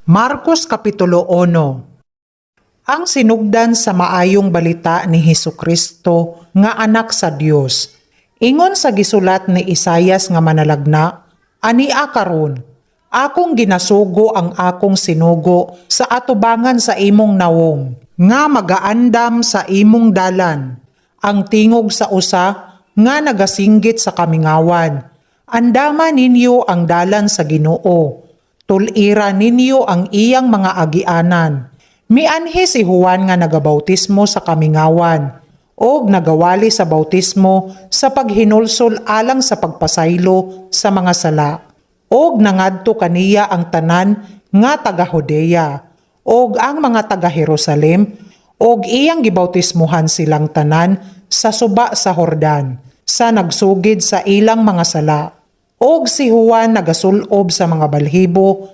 Marcos Kapitulo 1. Ang sinugdan sa maayong balita ni Hesukristo nga anak sa Dios. Ingon sa gisulat ni Isaias nga manalagna, ania karon, akong ginasugo ang akong sinugo sa atubangan sa imong nawong, nga magaandam sa imong dalan, ang tingog sa usa nga nagasinggit sa kamingawan. Andama ninyo ang dalan sa Ginoo. Tulira ninyo ang iyang mga agianan. Mianhi si Juan nga nagabautismo sa kamingawan, og nagawali sa bautismo sa paghinulsol alang sa pagpasaylo sa mga sala. Og nangadto kaniya ang tanan nga taga-Judea, og ang mga taga-Jerusalem, og iyang gibautismuhan silang tanan sa suba sa Jordan, sa nagsugid sa ilang mga sala. Og si Juan nagasulob sa mga balhibo